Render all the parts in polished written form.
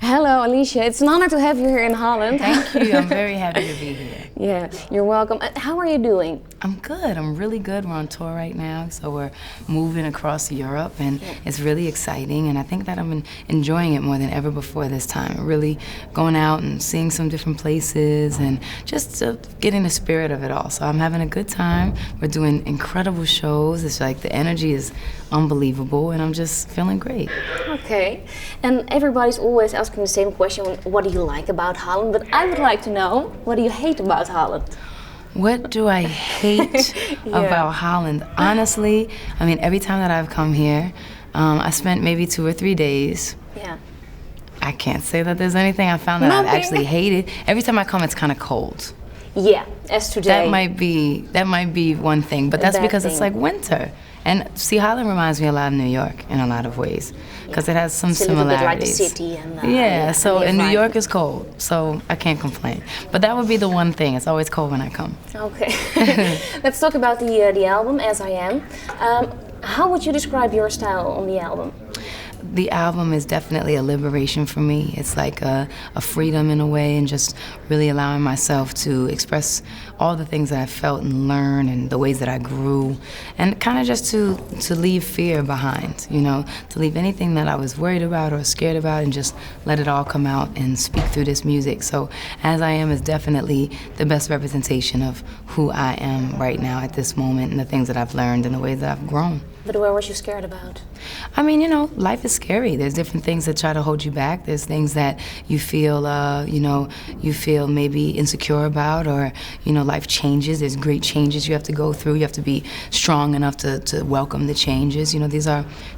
Hello, Alicia. It's an honor to have you here in Holland. Thank you. I'm very happy to be here. Yeah, you're welcome. How are you doing? I'm good. I'm really good. We're on tour right now, so we're moving across Europe, and it's really exciting. And I think that I'm enjoying it more than ever before this time. Really going out and seeing some different places and just getting the spirit of it all. So I'm having a good time. We're doing incredible shows. It's like the energy is unbelievable, and I'm just feeling great. Okay. And everybody's always asking the same question, what do you like about Holland? But I would like to know, what do you hate about Holland? What do I hate about Holland? Honestly, I mean, every time that I've come here, I spent maybe 2 or 3 days. Yeah. I can't say that there's anything I found that I've actually hated. Every time I come, it's kind of cold. Yeah, as today. That might be one thing, but that's because it's like winter. And see, Holland reminds me a lot of New York in a lot of ways, because it has some similarities. A little bit like the city. And, so and New York is cold, so I can't complain. But that would be the one thing. It's always cold when I come. Okay. Let's talk about the album, As I Am. How would you describe your style on the album? The album is definitely a liberation for me. It's like a freedom in a way, and just really allowing myself to express all the things that I felt and learned and the ways that I grew, and kind of just to leave fear behind, you know, to leave anything that I was worried about or scared about and just let it all come out and speak through this music. So As I Am is definitely the best representation of who I am right now at this moment, and the things that I've learned and the ways that I've grown. But where was you scared about? I mean, you know, life is scary. There's different things that try to hold you back. There's things that you feel, you feel maybe insecure about, or, you know, life changes. There's great changes you have to go through. You have to be strong enough to welcome the changes. You know, it's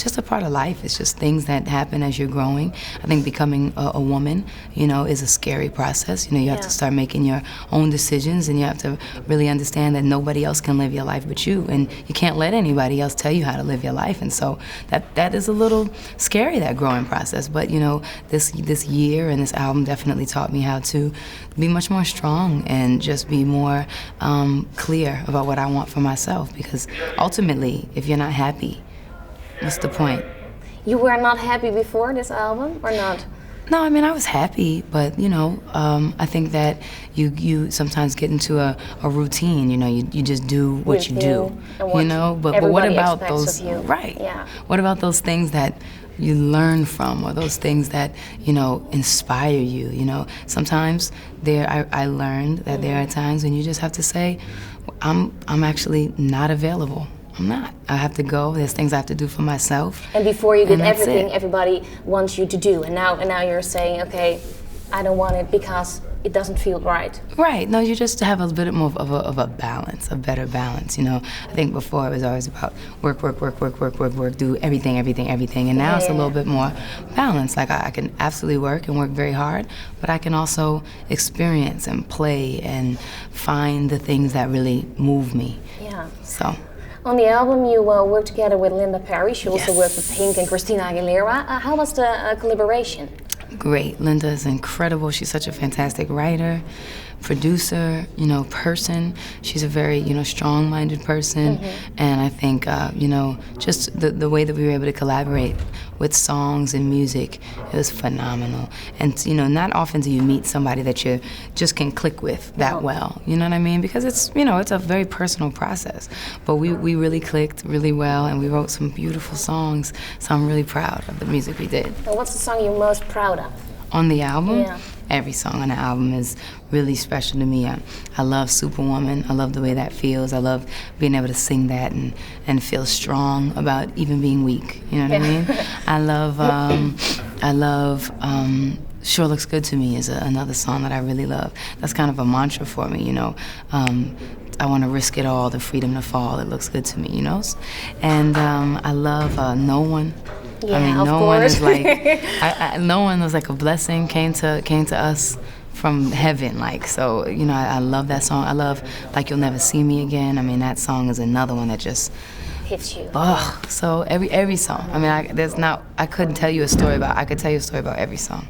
just a part of life. It's just things that happen as you're growing. I think becoming a woman, you know, is a scary process. You know, you have to start making your own decisions, and you have to really understand that nobody else can live your life but you, and you can't let anybody else tell you how to live your life. And so that is a little scary, that growing process. But you know, this year and this album definitely taught me how to be much more strong and just be more clear about what I want for myself, because ultimately, if you're not happy, what's the point? You were not happy before this album, or not? No, I mean, I was happy, but, you know, I think that you sometimes get into a routine, you know, you just do what you do, you know, but what about those, what about those things that you learn from, or those things that, you know, inspire you, you know? Sometimes I learned that there are times when you just have to say, I'm actually not available. I'm not. I have to go. There's things I have to do for myself. And before you did everything everybody wants you to do, and now you're saying, okay, I don't want it because it doesn't feel right. Right. No, you just have a bit more of a balance, a better balance. You know, I think before it was always about work, do everything, and now it's a little bit more balanced. Like I can absolutely work and work very hard, but I can also experience and play and find the things that really move me. Yeah. So. On the album, you worked together with Linda Perry. She also worked with Pink and Christina Aguilera. How was the collaboration? Great. Linda is incredible. She's such a fantastic writer, producer, you know, person. She's a very, you know, strong-minded person. And I think, you know, just the way that we were able to collaborate with songs and music, it was phenomenal. And, you know, not often do you meet somebody that you just can click with that well. You know what I mean? Because it's, you know, it's a very personal process. But we really clicked really well, and we wrote some beautiful songs. So I'm really proud of the music we did. And what's the song you're most proud of? On the album? Yeah. Every song on the album is really special to me. I love Superwoman. I love the way that feels. I love being able to sing that and feel strong about even being weak. You know what I mean? I love Sure Looks Good to Me is another song that I really love. That's kind of a mantra for me, you know. I want to risk it all, the freedom to fall. It looks good to me, you know. And I love No One. Yeah, I mean, of no course. one is like, no one was like a blessing, came to us from heaven, like, so, you know, I love that song. I love Like You'll Never See Me Again. I mean, that song is another one that just hits you. Oh, so every song. I mean, I couldn't tell you a story about, I could tell you a story about every song.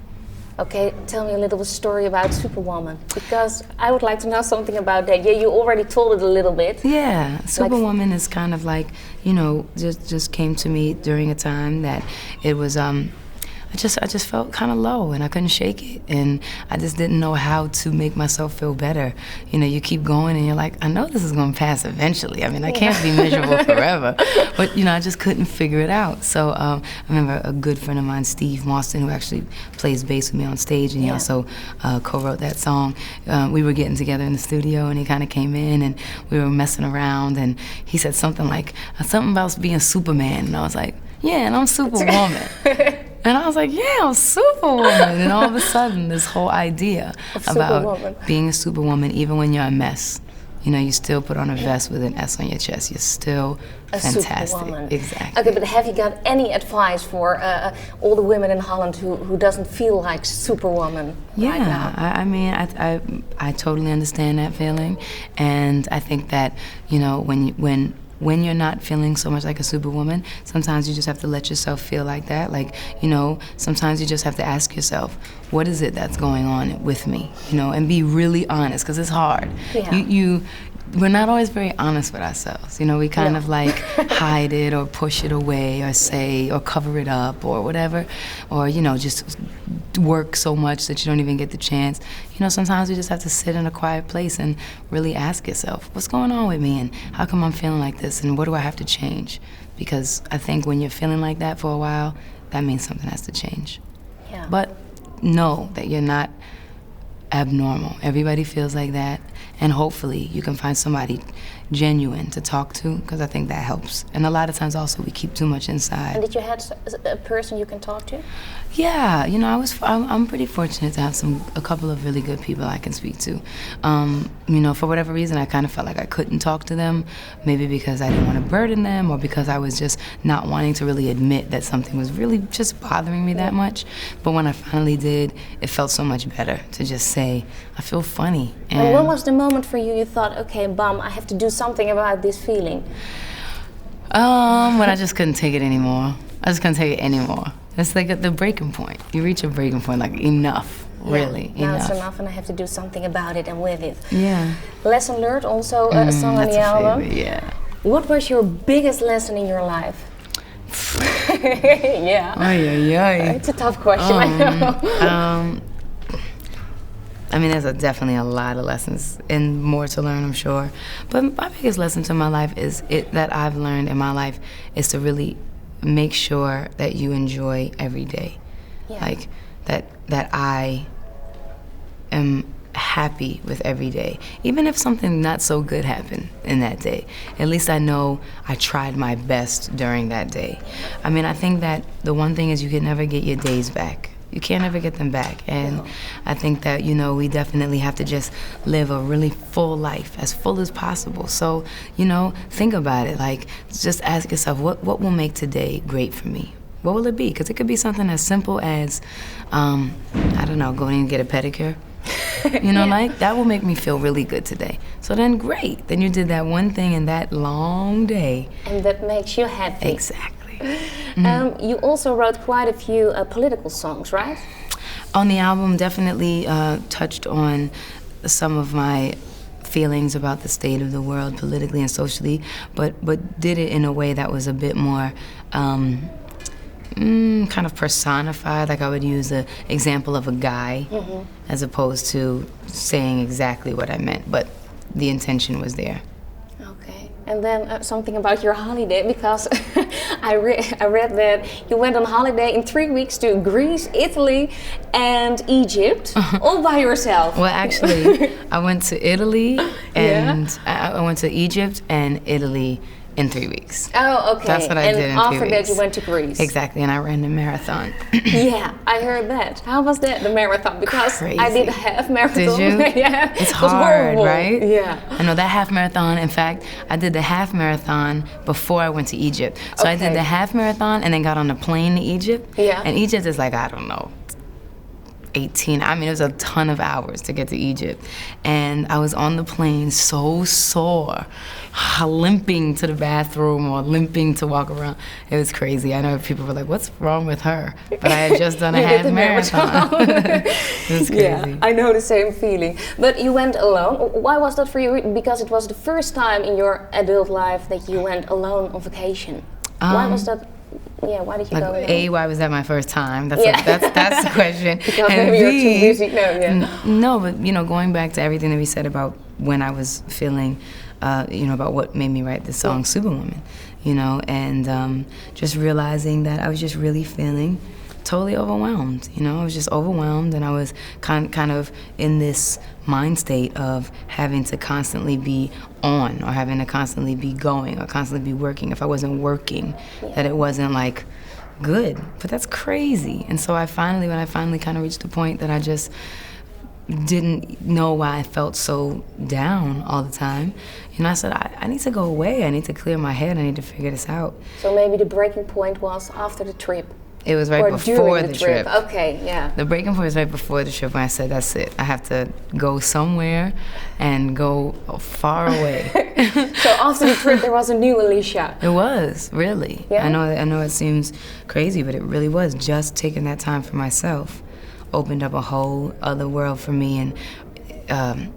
Okay, tell me a little story about Superwoman, because I would like to know something about that. Yeah, you already told it a little bit. Yeah, Superwoman is kind of like, you know, just came to me during a time that it was, I just felt kind of low, and I couldn't shake it, and I just didn't know how to make myself feel better. You know, you keep going, and you're like, I know this is going to pass eventually. I mean, I can't be miserable forever, but you know, I just couldn't figure it out. So I remember a good friend of mine, Steve Mawston, who actually plays bass with me on stage, and he also co-wrote that song. We were getting together in the studio, and he kind of came in, and we were messing around, and he said something about being Superman, and I was like, yeah, and I'm Superwoman. And I was like, yeah, I'm Superwoman. And all of a sudden, this whole idea about being a Superwoman, even when you're a mess, you know, you still put on a vest with an S on your chest. You're still fantastic. Superwoman. Exactly. Okay, but have you got any advice for all the women in Holland who doesn't feel like Superwoman right now? I mean, I totally understand that feeling. And I think that, you know, when you're not feeling so much like a superwoman, sometimes you just have to let yourself feel like that. Like, you know, sometimes you just have to ask yourself, what is it that's going on with me? You know, and be really honest, because it's hard. Yeah. We're not always very honest with ourselves. You know, we kind of like hide it or push it away or say or cover it up or whatever. Or, you know, just work so much that you don't even get the chance. You know, sometimes you just have to sit in a quiet place and really ask yourself, what's going on with me and how come I'm feeling like this and what do I have to change? Because I think when you're feeling like that for a while, that means something has to change. Yeah. But know that you're not abnormal. Everybody feels like that, and hopefully you can find somebody genuine to talk to, because I think that helps. And a lot of times also we keep too much inside. And did you have a person you can talk to? Yeah, you know, I'm pretty fortunate to have a couple of really good people I can speak to. You know, for whatever reason, I kind of felt like I couldn't talk to them, maybe because I didn't want to burden them, or because I was just not wanting to really admit that something was really just bothering me that much. But when I finally did, it felt so much better to just say, I feel funny. And when was the moment for you thought, okay, bum, I have to do something about this feeling? When I just couldn't take it anymore. I just couldn't take it anymore. It's like at the breaking point. You reach a breaking point, like enough, really, now enough. It's enough and I have to do something about it and with it. Yeah. Lesson learned, also a song on the album. Favorite, yeah. What was your biggest lesson in your life? Yeah. It's a tough question, I know. I mean, there's definitely a lot of lessons and more to learn, I'm sure. But my biggest lesson to my life that I've learned in my life is to really make sure that you enjoy every day. Yeah. Like that I am happy with every day. Even if something not so good happened in that day, at least I know I tried my best during that day. I mean, I think that the one thing is you can never get your days back. You can't ever get them back. And I think that, you know, we definitely have to just live a really full life, as full as possible. So, you know, think about it. Like, just ask yourself, what will make today great for me? What will it be? Because it could be something as simple as, I don't know, going and get a pedicure. You know, like, that will make me feel really good today. So then, great. Then you did that one thing in that long day. And that makes you happy. Exactly. You also wrote quite a few political songs, right? On the album, definitely touched on some of my feelings about the state of the world politically and socially, but did it in a way that was a bit more kind of personified. Like, I would use an example of a guy as opposed to saying exactly what I meant, but the intention was there. And then something about your holiday, because I read that you went on holiday in 3 weeks to Greece, Italy, and Egypt, all by yourself. Well, actually, I went to Italy, and I went to Egypt and Italy in 3 weeks. Oh, okay. That's what I did in 3 weeks. And after that, you went to Greece. Exactly, and I ran the marathon. Yeah, I heard that. How was that, the marathon? Because crazy. I did a half marathon. Did you? Yeah. It's hard, right? Yeah. I know that half marathon. In fact, I did the half marathon before I went to Egypt. So I did the half marathon and then got on the plane to Egypt. Yeah. And Egypt is like, I don't know, 18. I mean, it was a ton of hours to get to Egypt. And I was on the plane so sore, limping to the bathroom or limping to walk around. It was crazy. I know people were like, what's wrong with her? But I had just done a half marathon. It was crazy. Yeah, I know the same feeling. But you went alone. Why was that for you? Because it was the first time in your adult life that you went alone on vacation. Why was that Yeah, why did you go there? A, why was that my first time? That's the question. Because and maybe you're B, too busy. No, yeah. No, but going back to everything that we said about when I was feeling, about what made me write the song Superwoman, and just realizing that I was just really feeling totally overwhelmed. I was just overwhelmed, and I was kind of in this mind state of having to constantly be on, or having to constantly be going, or constantly be working. If I wasn't working, that it wasn't like good. But that's crazy. And so when I finally kind of reached the point that I just didn't know why I felt so down all the time, I said, I need to go away. I need to clear my head. I need to figure this out. So maybe the breaking point was after the trip. It was right before the trip. Okay, yeah. The breaking point was right before the trip when I said, that's it. I have to go somewhere and go far away. So after the trip, there was a new Alicia. It was, really. Yeah? I know it seems crazy, but it really was. Just taking that time for myself opened up a whole other world for me, and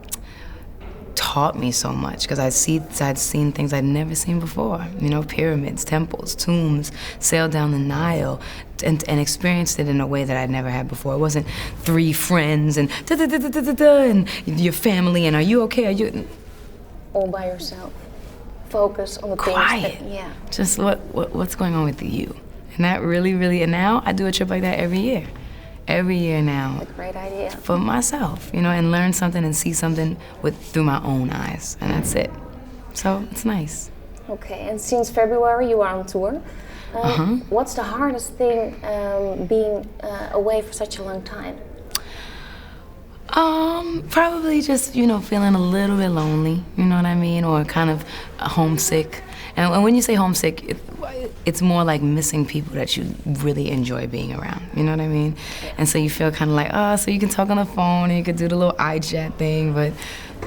taught me so much, because I'd seen things I'd never seen before. Pyramids, temples, tombs, sailed down the Nile, and experienced it in a way that I'd never had before. It wasn't 3 friends and and your family and are you okay? Are you all by yourself? Focus on the quiet. things. Yeah. Just what's going on with you? And that really, and now I do a trip like that every year. Every year now. A great idea. For myself, and learn something and see something through my own eyes, and that's it. So it's nice. Okay, and since February you are on tour. What's the hardest thing being away for such a long time? Probably just, feeling a little bit lonely, you know what I mean? Or kind of homesick. And when you say homesick, it's more like missing people that you really enjoy being around, you know what I mean? And so you feel kind of like, so you can talk on the phone and you can do the little iChat thing, but,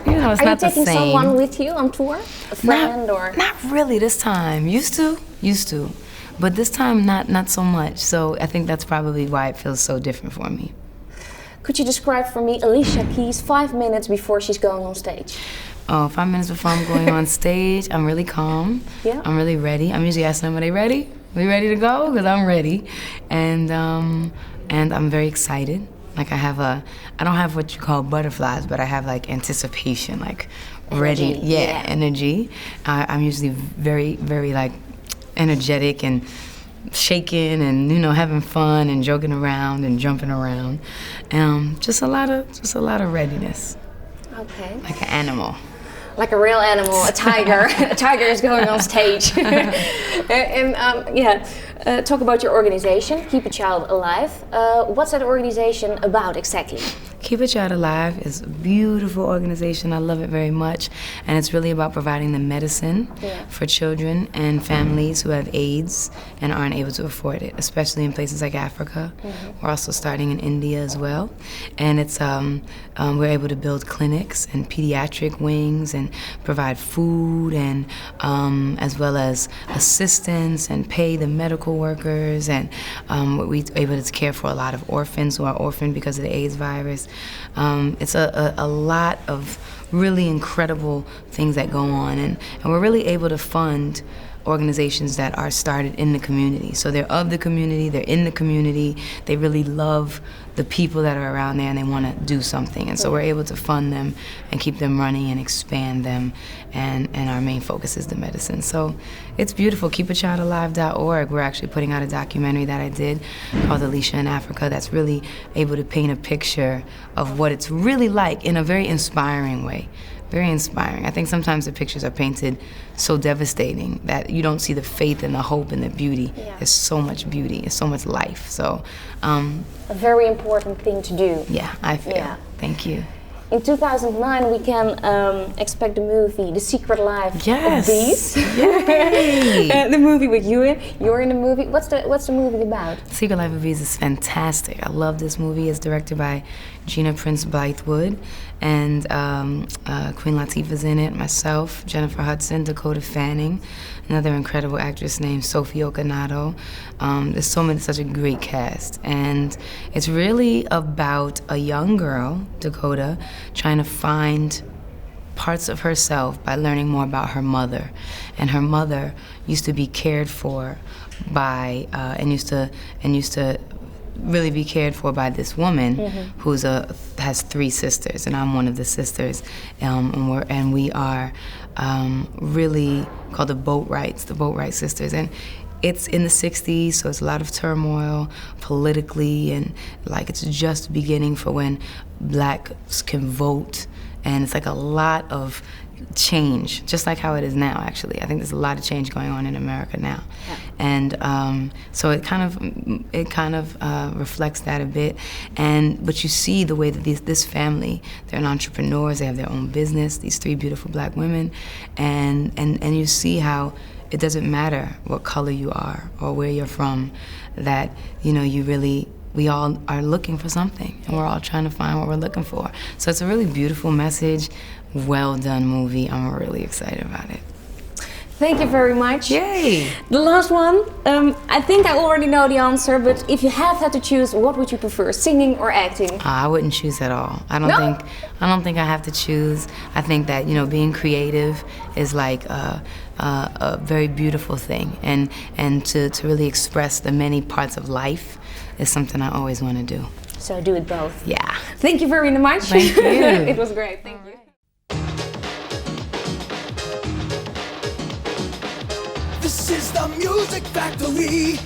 it's not the same. Are you taking someone with you on tour? A friend or? Not really this time. Used to. But this time, not so much. So I think that's probably why it feels so different for me. Could you describe for me Alicia Keys 5 minutes before she's going on stage? 5 minutes before I'm going on stage, I'm really calm. Yeah. I'm really ready. I'm usually asking them, are they ready? We ready to go? Because I'm ready. And I'm very excited. Like I don't have what you call butterflies, but I have like anticipation, like ready, energy. I'm usually very, very like energetic and shaking and having fun and joking around and jumping around. Just a lot of readiness. Okay. Like an animal. Like a real animal, a tiger. A tiger is going on stage. Talk about your organization, Keep a Child Alive. What's that organization about exactly? Keep a Child Alive is a beautiful organization. I love it very much. And it's really about providing the medicine for children and families who have AIDS and aren't able to afford it, especially in places like Africa. We're also starting in India as well. And it's we're able to build clinics and pediatric wings and provide food and as well as assistance and pay the medical workers. And we're able to care for a lot of orphans who are orphaned because of the AIDS virus. It's a lot of really incredible things that go on, and we're really able to fund organizations that are started in the community. So they're of the community, they're in the community, they really love the people that are around there and they want to do something. And so we're able to fund them and keep them running and expand them, and our main focus is the medicine. So it's beautiful. KeepAChildAlive.org. We're actually putting out a documentary that I did called Alicia in Africa that's really able to paint a picture of what it's really like in a very inspiring way. Very inspiring. I think sometimes the pictures are painted so devastating that you don't see the faith and the hope and the beauty. Yeah. There's so much beauty. There's so much life. So, a very important thing to do. Yeah, I feel. Yeah. Thank you. In 2009, we can expect the movie The Secret Life of Bees. Yay! The movie with you in. You're in the movie. What's the movie about? The Secret Life of Bees is fantastic. I love this movie. It's directed by Gina Prince Bythewood, and Queen Latifah's in it, myself, Jennifer Hudson, Dakota Fanning, another incredible actress named Sophie Okonato. There's such a great cast, and it's really about a young girl, Dakota, trying to find parts of herself by learning more about her mother. And her mother used to be cared for by and used to really be cared for by this woman who's has 3 sisters, and I'm one of the sisters, and we are really called the Boatwright sisters, and it's in the 60s, so it's a lot of turmoil politically, and like it's just beginning for when blacks can vote, and it's like a lot of change, just like how it is now, actually. I think there's a lot of change going on in America now. Yeah. And so it kind of reflects that a bit. But you see the way that this family, they're entrepreneurs, they have their own business, these 3 beautiful black women, and you see how it doesn't matter what color you are or where you're from, that, you know, we all are looking for something, and we're all trying to find what we're looking for. So it's a really beautiful message, well done movie. I'm really excited about it. Thank you very much. Yay! The last one, I think I already know the answer, but if you had to choose, what would you prefer, singing or acting? I wouldn't choose at all. I don't think I have to choose. I think that, you know, being creative is like a very beautiful thing, and to really express the many parts of life is something I always want to do. So do it both. Yeah. Thank you very much. Thank you. It was great. Thank you. This is the Music Factory.